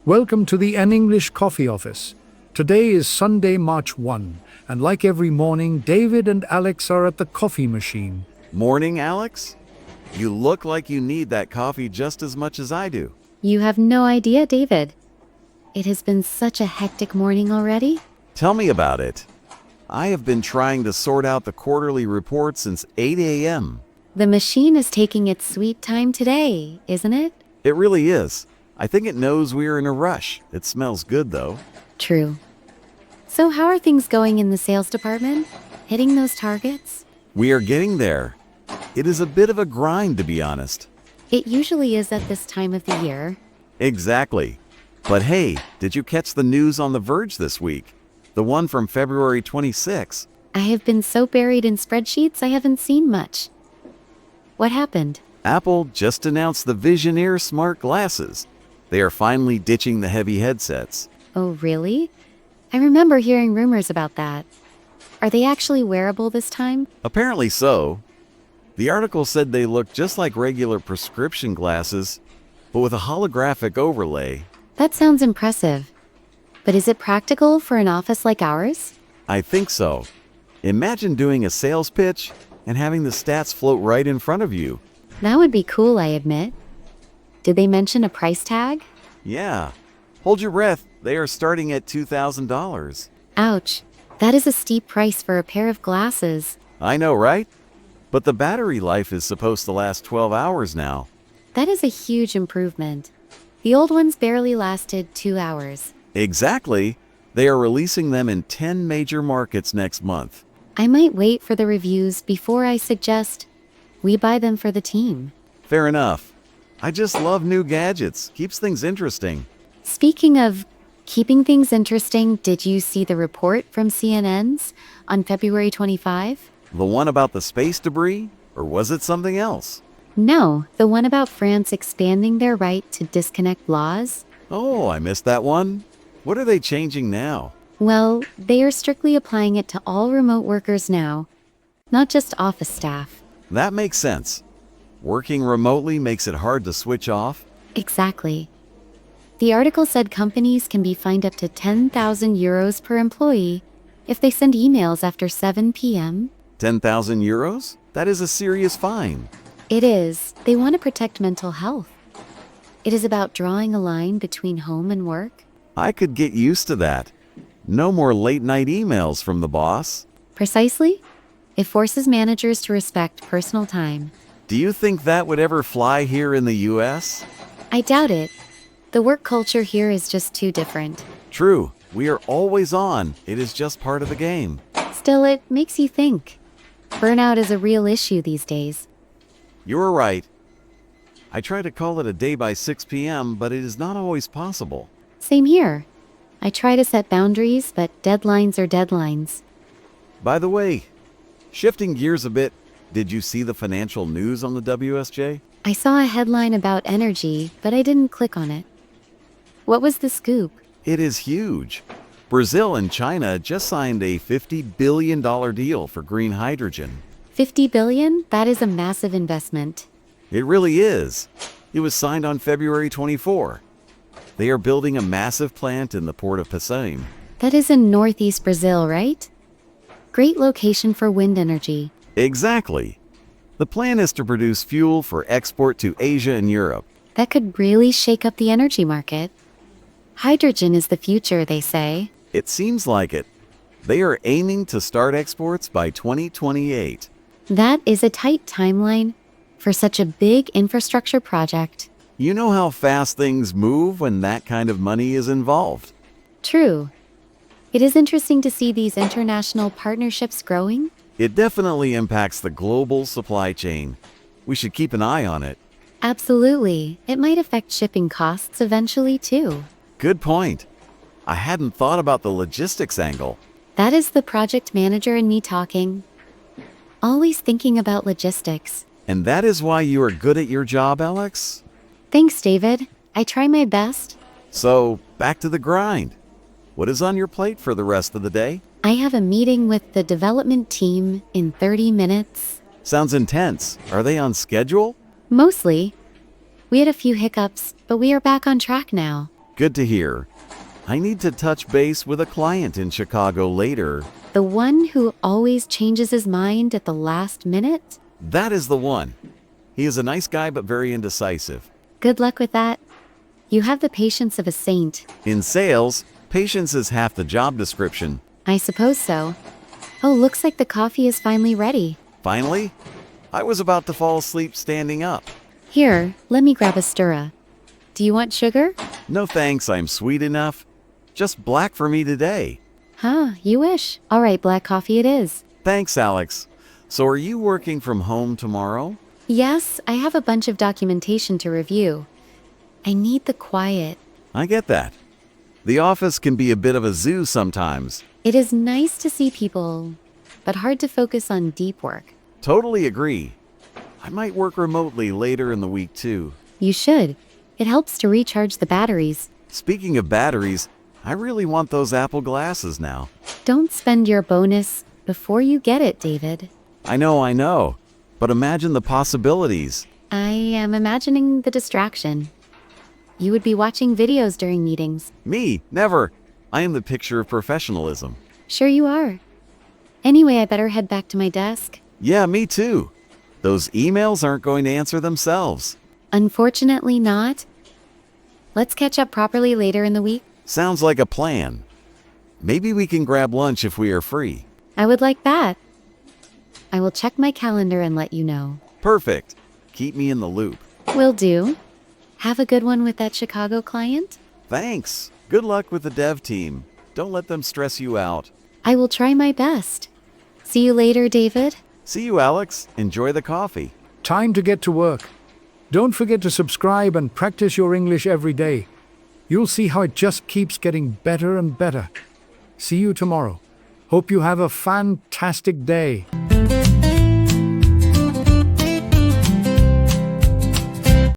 Welcome to the An English Coffee Office. Today is Sunday, March 1, and like every morning, David and Alex are at the coffee machine. Morning, Alex? You look like you need that coffee just as much as I do. You have no idea, David. It has been such a hectic morning already. Tell me about it. I have been trying to sort out the quarterly report since 8 a.m. The machine is taking its sweet time today, isn't it? It really is. I think it knows we are in a rush. It smells good, though. True. So how are things going in the sales department? Hitting those targets? We are getting there. It is a bit of a grind, to be honest. It usually is at this time of the year. Exactly. But hey, did you catch the news on The Verge this week? The one from February 26. I have been so buried in spreadsheets I haven't seen much. What happened? Apple just announced the Vision Air smart glasses. They are finally ditching the heavy headsets. Oh, really? I remember hearing rumors about that. Are they actually wearable this time? Apparently so. The article said they look just like regular prescription glasses, but with a holographic overlay. That sounds impressive. But is it practical for an office like ours? I think so. Imagine doing a sales pitch and having the stats float right in front of you. That would be cool, I admit. Did they mention a price tag? Yeah. Hold your breath. They are starting at $2,000. Ouch. That is a steep price for a pair of glasses. I know, right? But the battery life is supposed to last 12 hours now. That is a huge improvement. The old ones barely lasted 2 hours. Exactly. They are releasing them in 10 major markets next month. I might wait for the reviews before I suggest we buy them for the team. Fair enough. I just love new gadgets. Keeps things interesting. Speaking of keeping things interesting, did you see the report from CNN's on February 25? The one about the space debris? Or was it something else? No, the one about France expanding their right to disconnect laws. Oh, I missed that one. What are they changing now? Well, they are strictly applying it to all remote workers now, not just office staff. That makes sense. Working remotely makes it hard to switch off. Exactly. The article said companies can be fined up to 10,000 euros per employee if they send emails after 7 p.m. 10,000 euros? That is a serious fine. It is. They want to protect mental health. It is about drawing a line between home and work. I could get used to that. No more late-night emails from the boss. Precisely. It forces managers to respect personal time. Do you think that would ever fly here in the U.S.? I doubt it. The work culture here is just too different. True. We are always on. It is just part of the game. Still, it makes you think. Burnout is a real issue these days. You're right. I try to call it a day by 6 p.m., but it is not always possible. Same here. I try to set boundaries, but deadlines are deadlines. By the way, shifting gears a bit, did you see the financial news on the WSJ? I saw a headline about energy, but I didn't click on it. What was the scoop? It is huge. Brazil and China just signed a $50 billion deal for green hydrogen. 50 billion? That is a massive investment. It really is. It was signed on February 24. They are building a massive plant in the port of Passaim. That is in northeast Brazil, right? Great location for wind energy. Exactly. The plan is to produce fuel for export to Asia and Europe. That could really shake up the energy market. Hydrogen is the future, they say. It seems like it. They are aiming to start exports by 2028. That is a tight timeline for such a big infrastructure project. You know how fast things move when that kind of money is involved. True. It is interesting to see these international partnerships growing. It definitely impacts the global supply chain. We should keep an eye on it. Absolutely. It might affect shipping costs eventually, too. Good point. I hadn't thought about the logistics angle. That is the project manager and me talking. Always thinking about logistics. And that is why you are good at your job, Alex? Thanks, David. I try my best. So, back to the grind. What is on your plate for the rest of the day? I have a meeting with the development team in 30 minutes. Sounds intense. Are they on schedule? Mostly. We had a few hiccups, but we are back on track now. Good to hear. I need to touch base with a client in Chicago later. The one who always changes his mind at the last minute? That is the one. He is a nice guy but very indecisive. Good luck with that. You have the patience of a saint. In sales, patience is half the job description. I suppose so. Oh, looks like the coffee is finally ready. Finally? I was about to fall asleep standing up. Here, let me grab a stirrer. Do you want sugar? No thanks, I'm sweet enough. Just black for me today. Huh, you wish. All right, black coffee it is. Thanks, Alex. So are you working from home tomorrow? Yes, I have a bunch of documentation to review. I need the quiet. I get that. The office can be a bit of a zoo sometimes. It is nice to see people, but hard to focus on deep work. Totally agree. I might work remotely later in the week too. You should. It helps to recharge the batteries. Speaking of batteries, I really want those Apple glasses now. Don't spend your bonus before you get it, David. I know. But imagine the possibilities. I am imagining the distraction. You would be watching videos during meetings. Me? Never. I am the picture of professionalism. Sure you are. Anyway, I better head back to my desk. Yeah, me too. Those emails aren't going to answer themselves. Unfortunately not. Let's catch up properly later in the week. Sounds like a plan. Maybe we can grab lunch if we are free. I would like that. I will check my calendar and let you know. Perfect. Keep me in the loop. Will do. Have a good one with that Chicago client. Thanks. Good luck with the dev team. Don't let them stress you out. I will try my best. See you later, David. See you, Alex. Enjoy the coffee. Time to get to work. Don't forget to subscribe and practice your English every day. You'll see how it just keeps getting better and better. See you tomorrow. Hope you have a fantastic day.